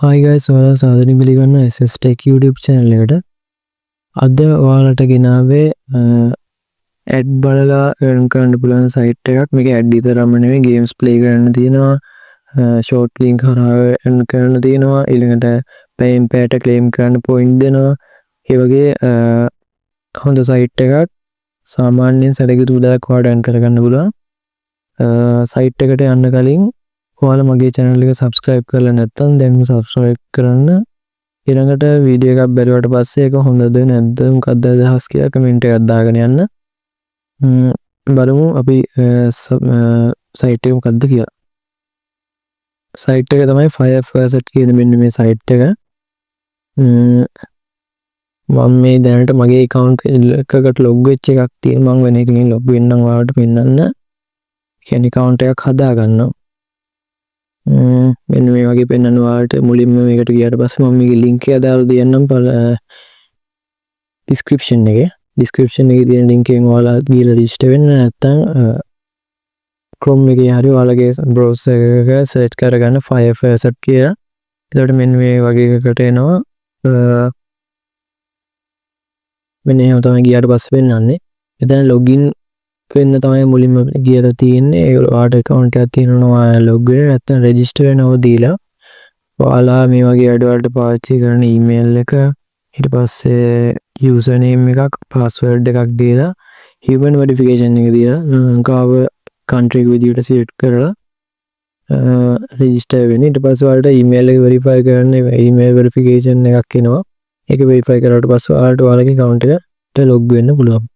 Hi guys, ඔයාලා සාදරයෙන් පිළිගන්නවා SS Tech YouTube channel එකට. අද ඔයාලට ගෙනාවේ ad බලලා earn කරන්න පුළුවන් site එකක්. මේක ad විතරක්ම නෙවෙයි, games play කරන්න තියෙනවා, short link හරහා earn කරන්න තියෙනවා, ඊළඟට pay in pay claim කරන්න point දෙනවා. ඒ වගේ හොඳ site එකක්. සාමාන්‍යයෙන් සැලකිලි මුදලක් ඔයාලට earn කරගන්න පුළුවන්. site එකට යන්න කලින් ඔයාලා මගේ channel එක subscribe කරලා නැත්නම් දැන්ම subscribe කරන්න. ඊළඟට වීඩියෝ එකක් බැලුවට පස්සේ ඒක හොඳද නැද්ද මොකක්ද අදහස් කියලා කමෙන්ට් එකක් දාගෙන යන්න. බලමු අපි site එක මොකක්ද කියලා. site එක තමයි Firefacet කියන මෙන්න මේ site එක. මම මේ දැනට මගේ account එකකට log වෙච්ච එකක් තියෙනවා. මම වෙන එකකින් log වෙන්නම් ඔයාලට පෙන්නන්න. කියන්නේ account එකක් හදා ගන්නවා. මෙන්න මේ වගේ පෙන්වන්න ඔයාලට මුලින්ම මේකට ගියාට පස්සේ මම මේකේ link එක දාලා දෙන්නම් description එකේ තියෙන link එකෙන් ඔයාලා ගිහලා register වෙන්න. නැත්නම් Chrome එකේ හරි ඔයාලගේ browser එක search කරගන්න Firefacet කියලා. එතකොට මෙන්න මේ වගේ එකකට එනවා. මෙන්න එහෙම තමයි ගියාට පස්සේ පෙන්වන්නේ. එතන login වෙන්න තමයි මුලින්ම කියලා තියෙන්නේ. ඒ ඔයාලට account එකක් තියෙනවා, ඔයාලා log වෙන්න නැත්නම් register වෙනව දීලා ඔයාලා මේ වගේ ad වලට පාවිච්චි කරන email එක, ඊට පස්සේ username එකක්, password එකක් දීලා human verification එක දීලා ලංකාව country එක විදිහට select කරලා register වෙන්න. ඊට පස්සේ ඔයාලට email එක verify කරන්න email verification එකක් එනවා. ඒක verify කරාට පස්සේ ඔයාලට ඔයාලගේ account එකට log වෙන්න පුළුවන්.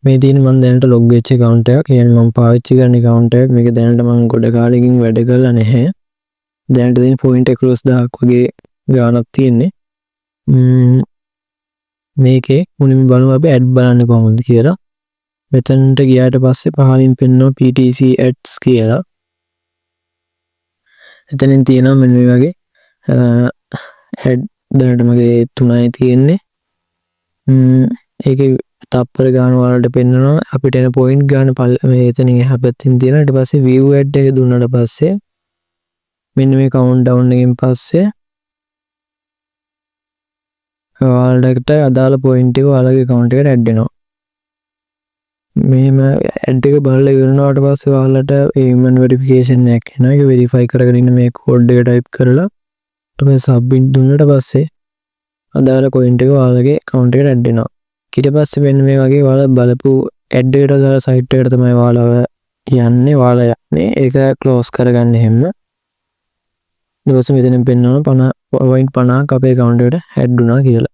මේ තියෙන මම දැනට log වෙච්ච account එකක්. කියන්නේ මම පාවිච්චි කරන account එකක්. මේක දැනට මම ගොඩ කාලෙකින් වැඩ කරලා නැහැ. දැනට තියෙන point 11000ක් වගේ ගාණක් තියෙන්නේ. මේකේ මුලින්ම බලමු අපි ad බලන්නේ කොහොමද කියලා. මෙතනට ගියාට පස්සේ පහලින් පෙන්නනවා PTC ads කියලා. එතනින් තියෙනවා මෙන්න මේ වගේ ad දැනට මගේ 3යි තියෙන්නේ. ඒකේ තප්පර ගාන වලට පෙන්නනවා අපිට එන point ගාන මේ එතනින් එහා පැත්තෙන් තියෙනවා. ඊට පස්සේ view ad එක දුන්නාට පස්සේ මෙන්න මේ count down එකෙන් පස්සේ ඔයාලට අදාළ point එක ඔයාලගේ account එකට add වෙනවා. මෙහෙම ad එක බලලා ඉවරනාට පස්සේ ඔයාලට human verification එකක් එනවා. ඒක verify කරගෙන ඉන්න මේ code එක type කරලා ඊට පස්සේ submit දුන්නාට පස්සේ අදාළ point එක ඔයාලගේ account එකට add වෙනවා. ඊට පස්සේ මෙන්න මේ වගේ ඔයාලා බලපු ad එකට දාලා site එකට තමයි ඔයාලා යන්නේ. ඒක close කරගන්න හැම. ඊට පස්සේ මෙතනින් පෙන්නනවා 50.50ක් අපේ account එකට add වුණා කියලා.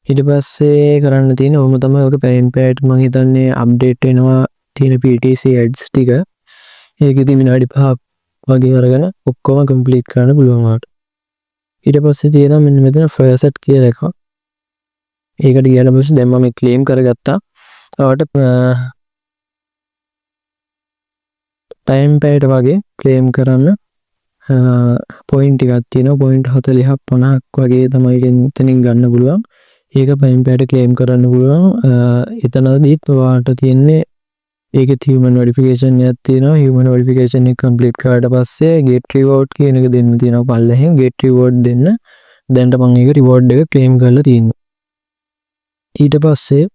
ඊට පස්සේ කරන්න තියෙන්නේ ඕම තමයි. ඔක pay in pay මම හිතන්නේ update වෙනවා තියෙන PTC ads ටික. ඒකෙදි විනාඩි 5ක් වගේ අරගෙන ඔක්කොම complete කරන්න පුළුවන් වුණාට. ඊට පස්සේ තියෙනවා මෙන්න මෙතන Firefacet කියලා එකක්. ඒකට ගියාට පස්සේ දැන් මම claim කරගත්තා. ඔයාලට time paid වගේ claim කරන්න point ටිකක් තියෙනවා. point 40ක් 50ක් වගේ තමයි එතනින් ගන්න පුළුවන්. ඒක time paid claim කරන්න පුළුවන්. එතනදිත් ඔයාලට තියෙන්නේ ඒකේ human verification එකක් තියෙනවා. human verification එක complete කරාට පස්සේ get reward කියන එක දෙන්න තියෙනවා. පල්ලෙහෙන් get reward දෙන්න. දැන්ට මම ඒක reward එක claim කරලා තියෙනවා. ඊට පස්සේ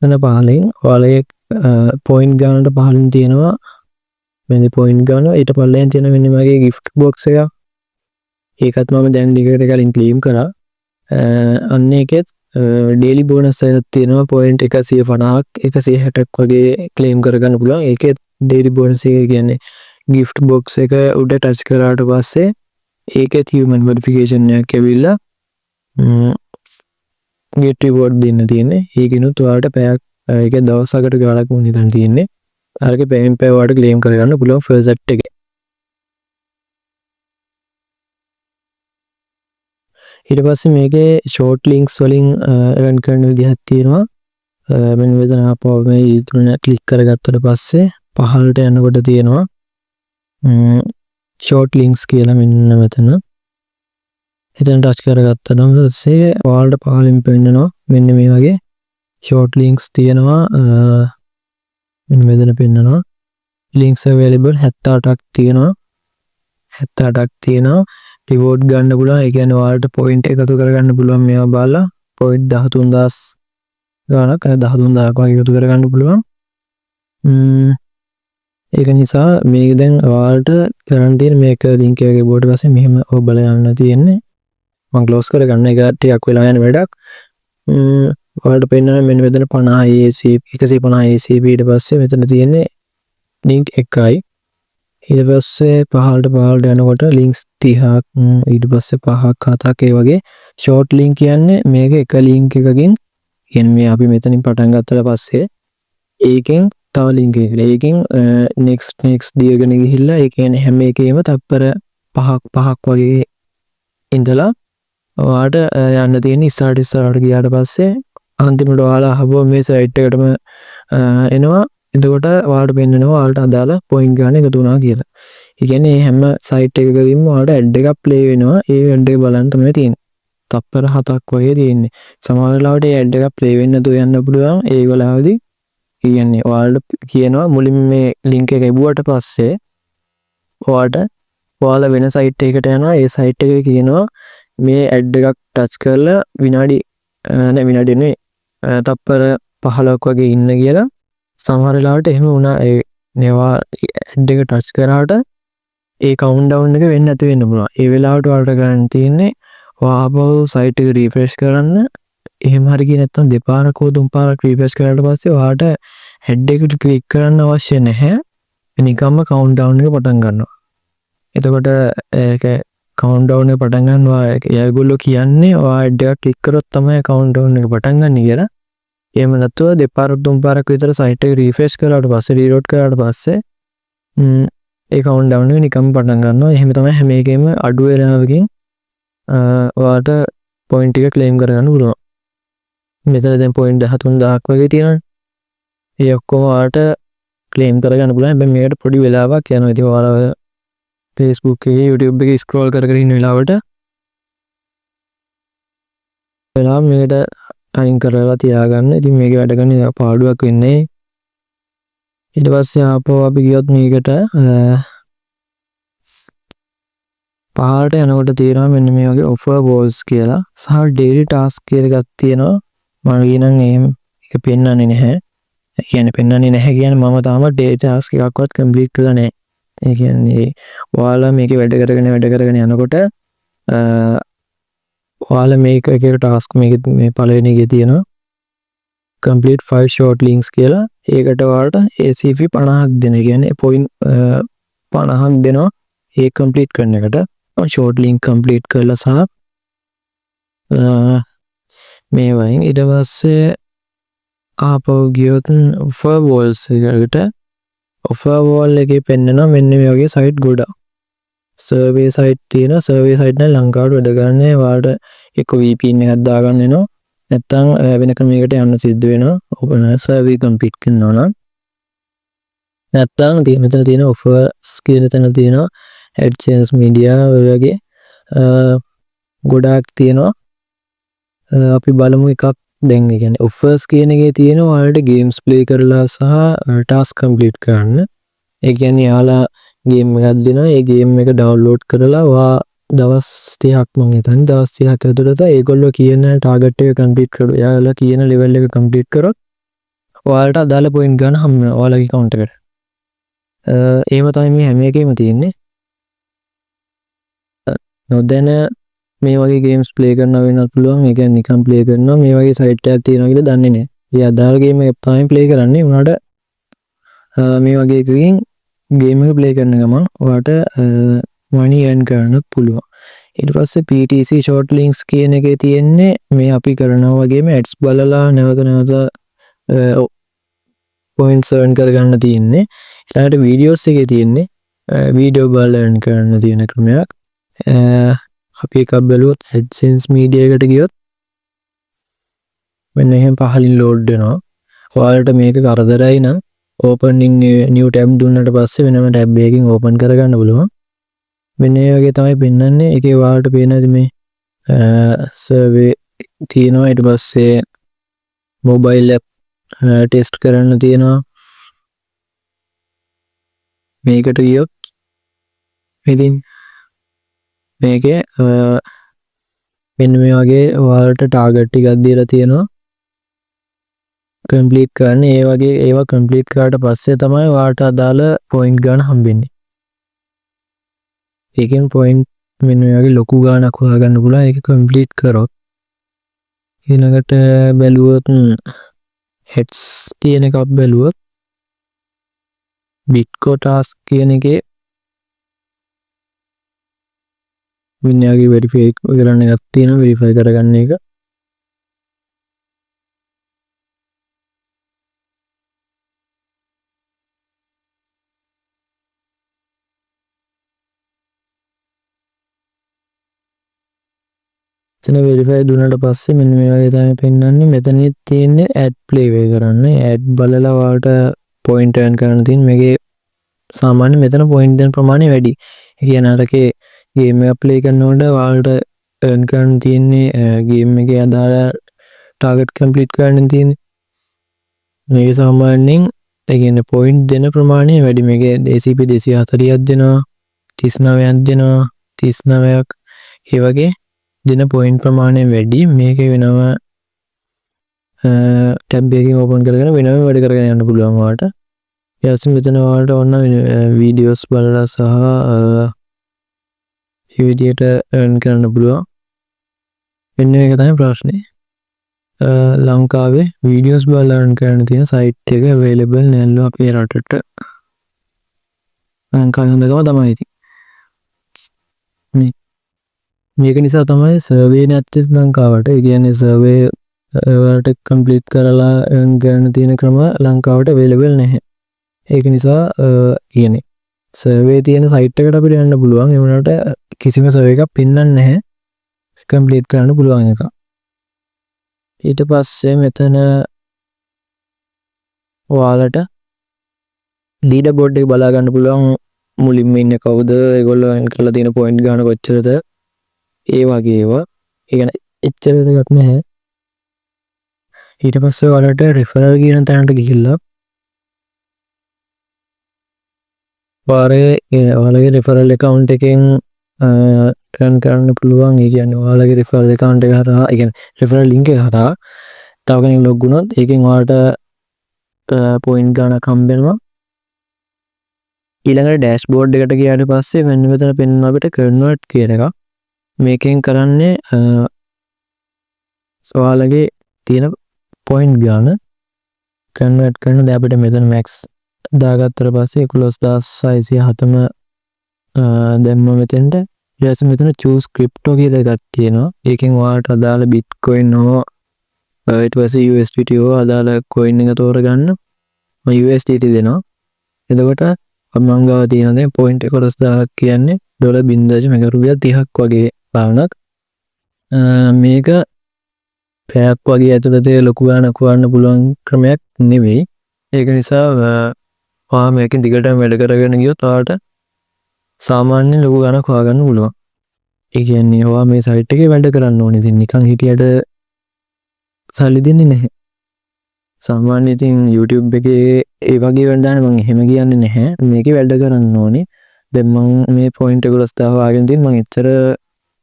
එන පහලින් ඔයාලගේ point ගානට පහලින් තියෙනවා මෙන්න point ගාන. ඊට පල්ලෙන් තියෙන මෙන්න මගේ gift box එක. ඒකත් මම දැන් ටිකට කලින් claim කරා. අන්න ඒකෙත් daily bonus එකක් තියෙනවා. point 150ක් 160ක් වගේ claim කරගන්න පුළුවන්. ඒකෙත් daily bonus එක කියන්නේ gift box එක උඩ touch කරාට පස්සේ ඒකෙත් human verification එකක් ඇවිල්ලා get reward දෙන්න තියෙන්නේ. ඒකිනුත් ඔයාලට පැයක් ඒක දවසකට ගාණක් වුණ ඉතින් තියෙන්නේ. අරගේ pay in pay ඔයාලට claim කරගන්න පුළුවන් Firefacet එකේ. ඊට පස්සේ මේකේ short links වලින් earn කරන විදිහක් තියෙනවා. මෙන්න මෙතන ආපහු මේ තුන ක්ලික් කරගත්තට පස්සේ පහළට යනකොට තියෙනවා short links කියලා මෙන්න මෙතන. එතන ටච් කරගත්තම පස්සේ ඔයාලට පහලින් පෙන්නනවා මෙන්න මේ වගේ short links තියෙනවා. මෙන්න මෙතන පෙන්නනවා links available 78ක් තියෙනවා. 78ක් තියෙනවා. රිවෝඩ් ගන්න පුළුවන්. ඒ කියන්නේ ඔයාලට පොයින්ට් එකතු කරගන්න පුළුවන් මේවා බලලා. පොයින්ට් 13000 ගානක් 13000ක් වගේ එකතු කරගන්න පුළුවන්. ඒක නිසා මේක දැන් ඔයාලට කරන්න තියෙන මේක ලින්ක් එකේ බෝඩ් පස්සේ මෙහෙම ඔබලා යන්න තියෙන්නේ. මම ක්ලෝස් කරගන්න එක ටිකක් වෙලා යන වැඩක්. ඔයාලට පෙන්නන මෙන්න මෙතන 50 ACP 150 ACP ඊට පස්සේ මෙතන තියෙන්නේ ලින්ක් එකයි. ඊට පස්සේ පහළට යනකොට ලින්ක්ස් 30ක් ඊට පස්සේ 5ක් 7ක් ඒ වගේ ෂෝට් ලින්ක් කියන්නේ මේක එක ලින්ක් එකකින් කියන්නේ මේ අපි මෙතනින් පටන් ගත්තට පස්සේ ඒකෙන් තව ලින්ක් එකකට ඒකෙන් next දිගගෙන ගිහිල්ලා ඒ කියන්නේ හැම එකේම තත්පර 5ක් වගේ ඉඳලා ඔයාලට යන්න තියෙන ඉස්සරහට ගියාට පස්සේ අන්තිමට ඔයාලා අහපුවා මේ සයිට් එකටම එනවා. එතකොට ඔයාලට පෙන්නනවා ඔයාලට අදාළ පොයින්ට් ගන්න එකතු වුණා කියලා. ඒ කියන්නේ මේ හැම සයිට් එකකදීම ඔයාලට ඇඩ් එකක් ප්ලේ වෙනවා. ඒ ඇඩ් එක බලන්න තමයි තියෙන්නේ. තත්පර 7ක් වගේ තියෙන්නේ. සමහර වෙලාවට මේ ඇඩ් එකක් ප්ලේ වෙන්නේ නැතුව යන්න පුළුවන්. ඒ වෙලාවදී කියන්නේ ඔයාලට කියනවා මුලින්ම මේ ලින්ක් එක එවුවට පස්සේ ඔයාලා වෙන සයිට් එකකට යනවා. ඒ සයිට් එකේ කියනවා මේ ඇඩ් එකක් ටච් කරලා විනාඩි නෙවෙයි තත්පර 15ක් වගේ ඉන්න කියලා. සමහර වෙලාවට එහෙම වුණා ඒ මේවා ඇඩ් එක ටච් කරාට ඒ කවුන්ට් ඩවුන් එක වෙන්නේ නැති වෙන්න පුළුවන්. ඒ වෙලාවට ඔයාලට ගන්න තියෙන්නේ ආපහු සයිට් එක රිෆ්‍රෙෂ් කරන්න. එහෙම හරි ගියේ නැත්නම් දෙපාරක් හෝ තුන් පාරක් රිෆ්‍රෙෂ් කරාට පස්සේ ඔයාලට හෙඩ් එකට ක්ලික් කරන්න අවශ්‍ය නැහැ. නිකම්ම කවුන්ට් ඩවුන් එක පටන් ගන්නවා. එතකොට ඒක කවුන්ට් ඩවුන් එක පටන් ගන්නවා. ඒගොල්ලෝ කියන්නේ ඔයා හෙඩ් එකක් ක්ලික් කරොත් තමයි කවුන්ට් ඩවුන් එක පටන් ගන්න කියලා. එහෙම නැත්නම් දෙපාරක් තුන් පාරක් විතර සයිට් එක රිෆ්‍රෙෂ් කරාට පස්සේ රීලෝඩ් කරාට පස්සේ ඒ කවුන්ට් ඩවුන් එක නිකම්ම පටන් ගන්නවා. එහෙම තමයි හැම එකෙම අඩු වෙලාවකින් ඔයාලට පොයින්ට් එක ක්ලේම් කරගන්න පුළුවන්. මෙතන දැන් පොයින්ට් 13000ක් වගේ තියෙනවානේ. ඒ ඔක්කොම ඔයාලට ක්ලේම් කරගන්න පුළුවන්. හැබැයි මේකට පොඩි වෙලාවක් යනවා. ඉතින් ඔයාලා Facebook එකේ YouTube එකේ ස්ක්‍රෝල් කර ඉන්න වෙලාවට මේකට අයින් කරලා තියාගන්න. ඉතින් මේක වැඩ කරන පාඩුවක් වෙන්නේ. ඊට පස්සේ ආපහු අපි ගියොත් මේකට පහළට යනකොට තියෙනවා මෙන්න මේ වගේ offer walls කියලා සහ daily task කියලා එකක් තියෙනවා. මම කියනනම් එහෙම ඒක පෙන්වන්නේ නැහැ. පෙන්වන්නේ නැහැ කියන්නේ මම තාම daily task එකක්වත් complete කරලා නැහැ. ඒ කියන්නේ ඔයාලා මේකේ වැඩ කරගෙන යනකොට ඔයාලා මේක එක ටාස්ක් මේ පළවෙනි එකේ තියෙනවා complete 5 short links කියලා. ඒකට ඔයාලට ACP 50ක් දෙන. කියන්නේ පොයින්ට් 50ක් දෙනවා ඒ complete කරන එකට. short link complete කරලා සහ මේ වයින් ඊට පස්සේ ආපහු ගියොත් offer walls එකට offer wall එකේ පෙන්නනවා මෙන්න මේ වගේ site ගොඩක්. survey site තියෙනවා. survey site නම් ලංකාවට වැඩ ගන්න ඔයාලට එක්ක VPN එකක් දාගන්න වෙනවා. නැත්තම් වෙන ක්‍රමයකට යන්න සිද්ධ වෙනවා. open survey complete කරනවා නම්. නැත්තම් මෙතන තියෙන offers කියන තැන තියෙනවා AdSense media ඔය වගේ ගොඩාක් තියෙනවා. අපි බලමු එකක් දැන් ඒ කියන්නේ offers කියන එකේ තියෙනවා ඔයාලට games play කරලා සහ task complete කරන්න. ඒ කියන්නේ යාලා ගේම් එකක් දෙනවා. ඒ ගේම් එක ඩවුන්ලෝඩ් කරලා ඔයා දවස් 30ක් මම හිතන්නේ දවස් 30ක් ඇතුළත ඒගොල්ලෝ කියන ටාගට් එක කම්ප්ලීට් කරලා යාලා කියන ලෙවල් එක කම්ප්ලීට් කරොත් ඔයාලට අදාළ පොයින්ට් ගන්න හම්බ වෙනවා ඔයාලගේ account එකට. එහෙම තමයි මේ හැම එකේම තියෙන්නේ. නොදැන මේ වගේ ගේම්ස් ප්ලේ කරනවා වෙනත් පුළුවන්. ඒ කියන්නේ නිකන් ප්ලේ කරනවා මේ වගේ සයිට් එකක් තියෙනවා කියලා දන්නේ නැහැ. ඒ අදාළ ගේම් එක තමයි ප්ලේ කරන්නේ. උනාට මේ වගේ එකකින් ගේම් එක ප්ලේ කරන ගමන් ඔයාලට money earn කරන්න පුළුවන්. ඊට පස්සේ PTC short links කියන එකේ තියෙන්නේ මේ අපි කරනවා වගේම ads බලලා නැවත points earn කරගන්න තියෙන්නේ. ඊළඟට videos එකේ තියෙන්නේ video බලලා earn කරන්න තියෙන ක්‍රමයක්. අපි එකක් බැලුවොත් AdSense media එකට ගියොත් මෙන්න එහෙම පහලින් load වෙනවා. ඔයාලට මේක කරදරයි නම් opening new tab දුන්නට පස්සේ වෙනම tab එකකින් open කරගන්න පුළුවන්. මෙන්න ඒ වගේ තමයි පෙන්වන්නේ. ඒකේ ඔයාලට පේනද මේ survey තියෙනවා. ඊට පස්සේ mobile app test කරන්න තියෙනවා. මේකට ගියොත් ඉතින් මේකේ මෙන්න මේ වගේ ඔයාලට ටාගට් ටිකක් දීලා තියෙනවා කම්ප්ලීට් කරන්න. ඒ වගේ ඒවා කම්ප්ලීට් කරාට පස්සේ තමයි ඔයාලට අදාළ පොයින්ට් ගන්න හම්බෙන්නේ. ඒකෙන් පොයින්ට් මෙන්න මේ වගේ ලොකු ගාණක් හොයාගන්න පුළුවන් ඒක කම්ප්ලීට් කරොත්. ඊළඟට බැලුවොත් හෙඩ්ස් කියන එකක් බැලුවොත් බිට්කෝ ටාස්ක් කියන එකේ විඤ්ඤාගේ වෙරිෆයි කරන්න එකක් තියෙනවා. වෙරිෆයි කරගන්න එක. එතන වෙරිෆයි දුන්නාට පස්සේ මෙන්න මේ වගේ තමයි පෙන්වන්නේ. මෙතනදි තියෙන්නේ ඇඩ් ප්ලේ වේ කරන්න. ඇඩ් බලලා ඔයාලට පොයින්ට් earn කරන්න තියෙන මේකේ සාමාන්‍ය මෙතන පොයින්ට් දෙන ප්‍රමාණය වැඩි. ඒ කියන්නේ අරකේ ගේම් එක ප්ලේ කරනකොට ඔයාලට earn කරන්න තියෙන්නේ ගේම් එකේ අදාළ ටාගට් කම්ප්ලීට් කරන්න තියෙන්නේ. මේක සාමාන්‍යයෙන් ඒ කියන්නේ පොයින්ට් දෙන ප්‍රමාණය වැඩි. මේකේ ACP 240ක් දෙනවා, 39ක් දෙනවා, 39ක් ඒ වගේ දෙන පොයින්ට් ප්‍රමාණය වැඩි. මේක වෙනම ටැබ් එකකින් ඕපන් කරගෙන වෙනම වැඩ කරගෙන යන්න පුළුවන් ඔයාලට. ඊට පස්සේ මෙතන ඔයාලට ඕන වීඩියෝස් බලලා සහ මේ විදියට earn කරන්න පුළුවන්. මෙන්න මේක තමයි ප්‍රශ්නේ. ලංකාවේ වීඩියෝස් බලලා earn කරන්න තියෙන සයිට් එක available නැල්ලු අපේ රටට. ලංකාවේ හොඳකම තමයි ඉතින්. මේක නිසා තමයි සර්වේ නැත්තේ ලංකාවට. ඒ කියන්නේ සර්වේ වලට කම්ප්ලීට් කරලා earn කරන්න තියෙන ක්‍රම ලංකාවට available නැහැ. ඒක නිසා කියන්නේ සර්වේ තියෙන සයිට් එකට අපිට යන්න පුළුවන්. ඒ වුණාට කිසිම සර්වේ එකක් පෙන්වන්නේ නැහැ කම්ප්ලීට් කරන්න පුළුවන් එක. ඊට පස්සේ මෙතන ඔයාලට ලීඩර් බෝඩ් එක බලා ගන්න පුළුවන්. මුලින්ම ඉන්නේ කවුද? ඒගොල්ලෝ earn කරලා තියෙන පොයින්ට් ගන්න කොච්චරද? ඒ වගේ ඒවා. ඒ කියන්නේ එච්චර දෙයක් නැහැ. ඊට පස්සේ ඔයාලට referral කියන තැනට ගිහිල්ලා ඔයාලගේ referral account එකෙන් earn කරන්න පුළුවන්. ඒ කියන්නේ ඔයාලගේ referral account එක හරහා, ඒ කියන්නේ referral link එක හරහා තව කෙනෙක් log වුණොත් ඒකෙන් ඔයාලට පොයින්ට් ගණනක් හම්බෙනවා. ඊළඟට dashboard එකට ගියාට පස්සේ මෙන්න මෙතන පෙන්වනවා අපිට convert කියන එක. මේකෙන් කරන්නේ ඔයාලගේ තියෙන පොයින්ට් ගාන කන්වර්ට් කරන. දැන් අපිට මෙතන max දාගත්තට පස්සේ 11607ම දැම්ම මෙතෙන්ට. ඊට පස්සේ මෙතන choose crypto කියලා එකක් තියෙනවා. ඒකෙන් ඔයාලට අදාළ bitcoin හෝ ඊට පස්සේ USDT හෝ අදාළ coin එක තෝරගන්න. මම USDT දෙනවා. එතකොට මම ගාව තියෙන දේ point 11000ක් කියන්නේ $0.30ක් වගේ ගාණක්. මේක පැයක් වගේ ඇතුළත ලොකු ගාණක් හොයන්න පුළුවන් ක්‍රමයක් නෙවෙයි. ඒක නිසා ඔයා මේකෙන් දිගටම වැඩ කරගෙන ගියොත් ඔයාලට සාමාන්‍ය ලොකු ගාණක් හොයාගන්න පුළුවන්. ඒ කියන්නේ ඔයා මේ සයිට් එකේ වැඩ කරන්න ඕනේ. ඉතින් නිකන් හිටියට සල්ලි දෙන්නේ නැහැ. සාමාන්‍ය ඉතින් YouTube එකේ ඒ වගේ වැඩ දාන්න මම එහෙම කියන්නේ නැහැ. මේකේ වැඩ කරන්න ඕනේ. දැන් මම මේ point 11000 හොයාගෙන තියෙන මම එච්චර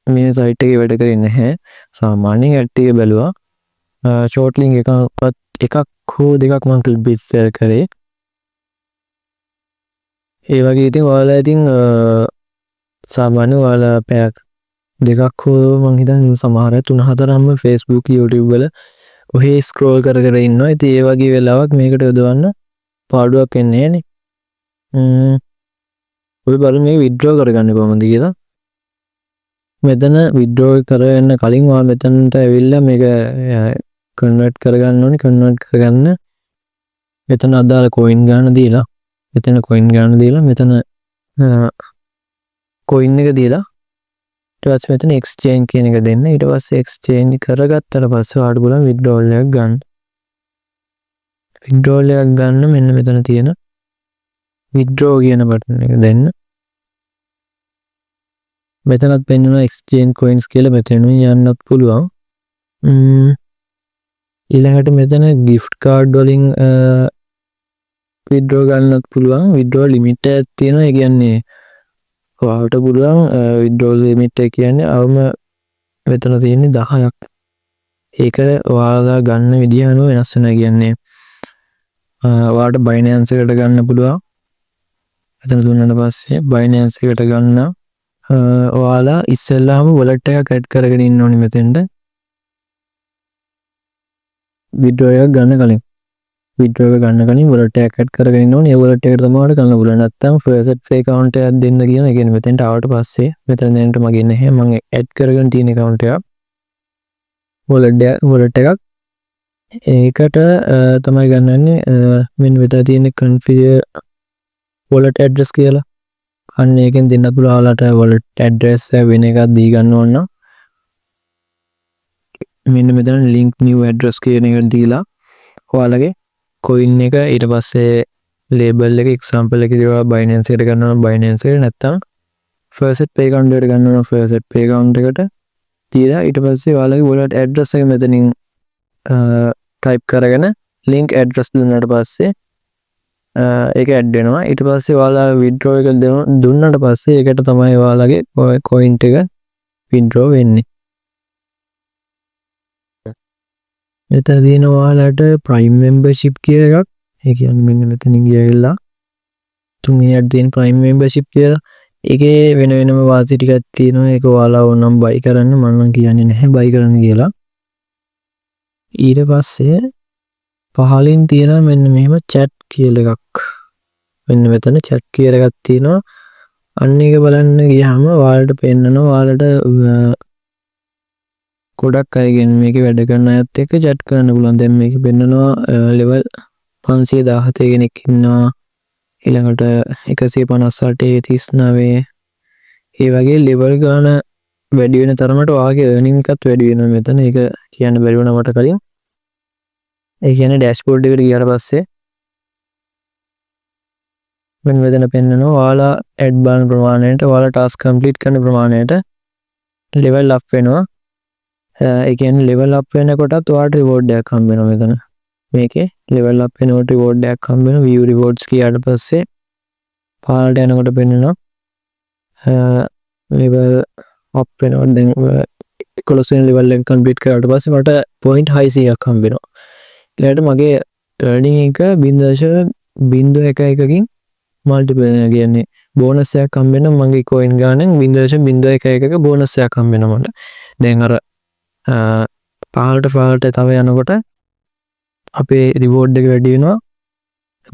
මේ සයිට් එකේ වැඩ කරේ නැහැ. සාමාන්‍යයෙන් ඇඩ් ටික බැලුවා. ෂෝට් ලින්ක් එකක් හෝ දෙකක් මම ක්ලික් කරේ. ඒ වගේ ඉතින් ඔයාලා ඉතින් සාමාන්‍ය ඔයාලා පැයක් දෙකක් හෝ මං හිතන්නේ සමහර 3-4ම Facebook YouTube වල ඔහේ ස්ක්‍රෝල් කර කර ඉන්නවා. ඉතින් ඒ වගේ වෙලාවක් මේකට යොදවන්න පාඩුවක් වෙන්නේ නැහනේ. ඔය බලන්න මේක withdraw කරගන්න කොහොමද කියලා. මෙතන withdraw කරන්න කලින් ඔයා මෙතනට ඇවිල්ලා මේක convert කරගන්න ඕනේ. convert කරගන්න මෙතන අදාළ coin ගන්න දීලා මෙතන coin ගන්න දීලා මෙතන coin එක දීලා ඊට පස්සේ මෙතන exchange කියන එක දෙන්න. ඊට පස්සේ exchange කරගත්තට පස්සේ ඔයාලට පුළුවන් withdrawal එකක් ගන්න. withdrawal එකක් ගන්න මෙන්න මෙතන තියෙන withdraw කියන බටන් එක දෙන්න. මෙතනත් පෙන්වනවා exchange coins කියලා. මෙතන යන්නත් පුළුවන්. ඊළඟට මෙතන gift card වලින් withdraw ගන්නත් පුළුවන්. withdraw limit එකක් තියෙනවා. ඒ කියන්නේ ඔයාලට පුළුවන් withdrawal limit එක කියන්නේ අවම මෙතන තියෙන්නේ 10ක්. ඒක ඔයාලා ගන්න විදිහ අනුව වෙනස් වෙනවා කියන්නේ. ඔයාලට Binance එකට ගන්න පුළුවන්. එතන දුන්නාට පස්සේ Binance එකට ගන්න ඔයාලා ඉස්සෙල්ලාම wallet එකක් add කරගෙන ඉන්න ඕනේ මෙතෙන්ට. withdraw එක ගන්න කලින් withdraw එක ගන්න කලින් wallet එකක් add කරගෙන ඉන්න ඕනේ. ඒ wallet එකට තමයි ඔයාලට ගන්න පුළුවන්. නැත්නම් first pay account එකක් දෙන්න කියන එක. කියන්නේ මෙතෙන්ට ආවට පස්සේ මෙතන දැනට මගේ නැහැ. මම add කරගෙන තියෙන account එකක්. wallet එකක්. ඒකට තමයි ගන්නන්නේ මෙන්න මෙතන තියෙන configure wallet address කියලා. අන්න ඒකෙන් දෙන්න පුළුවන් ඔයාලට wallet address වෙන එකක් දී ගන්න ඕන නම් මෙන්න මෙතන link new address කියන එක දීලා ඔයාලගේ coin එක ඊට පස්සේ label එක example එක දීලා Binance එකට ගන්නවා නම් Binance එකට නැත්නම් first pay account එකට ගන්නවා නම් first pay account එකට දීලා ඊට පස්සේ ඔයාලගේ wallet address එක මෙතනින් type කරගෙන link address දුන්නාට පස්සේ ඒක ඇඩ් වෙනවා. ඊට පස්සේ ඔයාලා withdraw එක දුන්නාට පස්සේ ඒකට තමයි ඔයාලගේ coin එක withdraw වෙන්නේ. මෙතන තියෙන ඔයාලට prime membership කියලා එකක්. ඒ කියන්නේ මෙන්න මෙතනින් ගියලා තුන්වෙනියට තියෙන prime membership කියලා. ඒකේ වෙන වෙනම වාසි ටිකක් තියෙනවා. ඒක ඔයාලා ඕනම් buy කරන්න. මම නම් කියන්නේ නැහැ buy කරන්න කියලා. ඊට පස්සේ පහලින් තියෙනවා මෙන්න මෙහෙම chat කියලා එකක්. මෙන්න මෙතන chat කියලා එකක් තියෙනවා. අන්න ඒක බලන්න ගියාම ඔයාලට පෙන්නනවා ඔයාලට ගොඩක් අයගෙන් මේකේ වැඩ කරන අයත් එක්ක chat කරන්න පුළුවන්. දැන් මේකේ පෙන්නනවා level 517 කෙනෙක් ඉන්නවා. ඊළඟට 158 39 ඒ වගේ level ගාන වැඩි වෙන තරමට ඔයාගේ earning එකත් වැඩි වෙනවා මෙතන. ඒක කියන්න බැරි වුණා මට කලින්. ඒ කියන්නේ dashboard එකට ගියාට පස්සේ මෙන්න මෙතන පෙන්නනවා ඔයාලා add බලන ප්‍රමාණයට ඔයාලා task complete කරන ප්‍රමාණයට level up වෙනවා. ඒ කියන්නේ level up වෙනකොටත් ඔයාලට reward එකක් හම්බ වෙනවා මෙතන. මේකේ level up වෙනකොට reward එකක් හම්බ වෙනවා. view rewards කියාට පස්සේ පහළට යනකොට පෙන්නනවා level up වෙනවා. දැන් 11 වෙනි level එක complete කරාට පස්සේ මට point 600ක් හම්බ වෙනවා. ඊළඟට මගේ earning එක 0.01කින් multiple කියන්නේ බෝනස් එකක් හම්බ වෙනවා. මගේ coin ගානෙන් 0.01ක බෝනස් එකක් හම්බ වෙනවා මට. දැන් අර පහළට තව යනකොට අපේ reward එක වැඩි වෙනවා.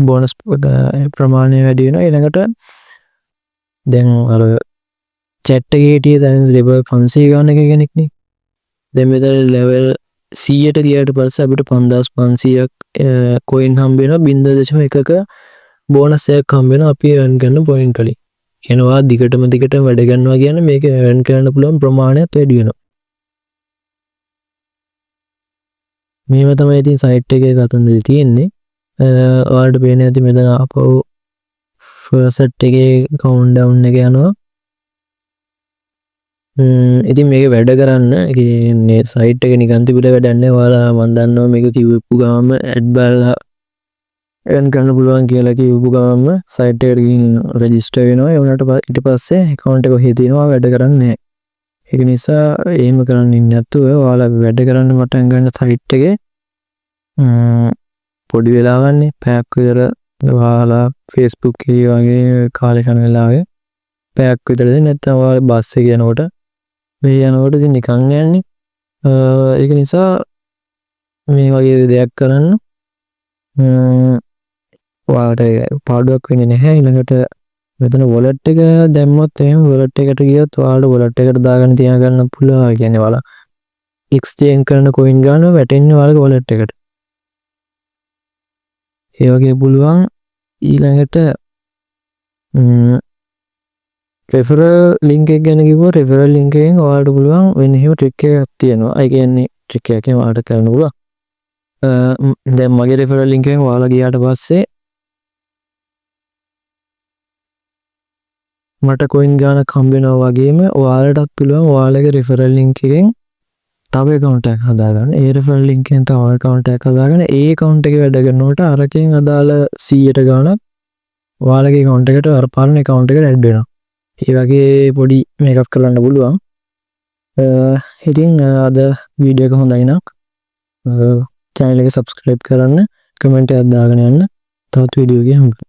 බෝනස් ප්‍රමාණය වැඩි වෙනවා. ඊළඟට දැන් අර chat එකේ හිටියේ දැන් level 500 ගන්න කෙනෙක් නේ. දැන් මෙතන level 100ට ගියාට පස්සේ අපිට 5500ක් coin හම්බ වෙනවා. 0.1ක බෝනස් එකක් හම්බ වෙනවා අපි earn කරන point වලින්. එනවා දිගටම වැඩ ගන්නවා කියන්නේ මේක earn කරන්න පුළුවන් ප්‍රමාණයත් වැඩි වෙනවා. මේව තමයි ඉතින් site එකේ කතන්දරේ තියෙන්නේ. ඔයාලට පේන්නේ නැති මෙතන ආපහු first එකේ countdown එක යනවා. ඉතින් මේක වැඩ කරන්න කියන්නේ site එක නිකන් තිබුණේ වැඩක් නැහැ. ඔයාලා මම දන්නවා මේක කිව්වපු ගාම add බලලා earn කරන්න පුළුවන් කියලා කිව්වපු ගාම site එකට ගිහින් register වෙනවා. ඒ වුණාට ඊට පස්සේ account එක ඔහේ තියෙනවා වැඩ කරන්නේ නැහැ. ඒක නිසා එහෙම කරන්න ඉන්නේ නැතුව ඔයාලා වැඩ කරන්න පටන් ගන්න site එකේ පොඩි වෙලාවන්නේ පැයක් විතර ඔයාලා Facebook එකේ වගේ කාලේ කරන වෙලාවේ පැයක් විතර දෙන්න. නැත්නම් ඔයාලා බස් එකේ යනකොට මේ යනකොට ඉතින් නිකන් යන්නේ. ඒක නිසා මේ වගේ දෙයක් කරන්න ඔයාලට පාඩුවක් වෙන්නේ නැහැ. ඊළඟට මෙතන wallet එක දැම්මොත් එහෙනම් wallet එකට ගියොත් ඔයාලට wallet එකට දාගෙන තියාගන්න පුළුවන්. ඒ කියන්නේ ඔයාලා exchange කරන coin ගන්න වැටෙන්නේ ඔයාලගේ wallet එකට. ඒ වගේ පුළුවන්. ඊළඟට referral link එක ගැන කිව්වොත් referral link එකෙන් ඔයාලට පුළුවන් වෙන එහෙම trick එකක් තියෙනවා. ඒ කියන්නේ trick එකකින් ඔයාලට කරන්න පුළුවන්. දැන් මගේ referral link එකෙන් ඔයාලා ගියාට පස්සේ මට coin ගානක් හම්බ වෙනවා වගේම ඔයාලටත් පුළුවන් ඔයාලගේ referral link එකෙන් තව account එකක් හදාගන්න. ඒ referral link එකෙන් තව account එකක් හදාගෙන ඒ account එකේ වැඩ කරනකොට අරකින් අදාළ 100ට ගානක් ඔයාලගේ account එකට අර පරණ account එකට add වෙනවා. ඒ වගේ පොඩි මේකක් කරන්න පුළුවන්. ඉතින් අද වීඩියෝ එක හොඳයි නම් channel එක subscribe කරන්න, කමෙන්ට් එකක් දාගෙන යන්න. තවත් වීඩියෝ එකකින් හම්බෙමු.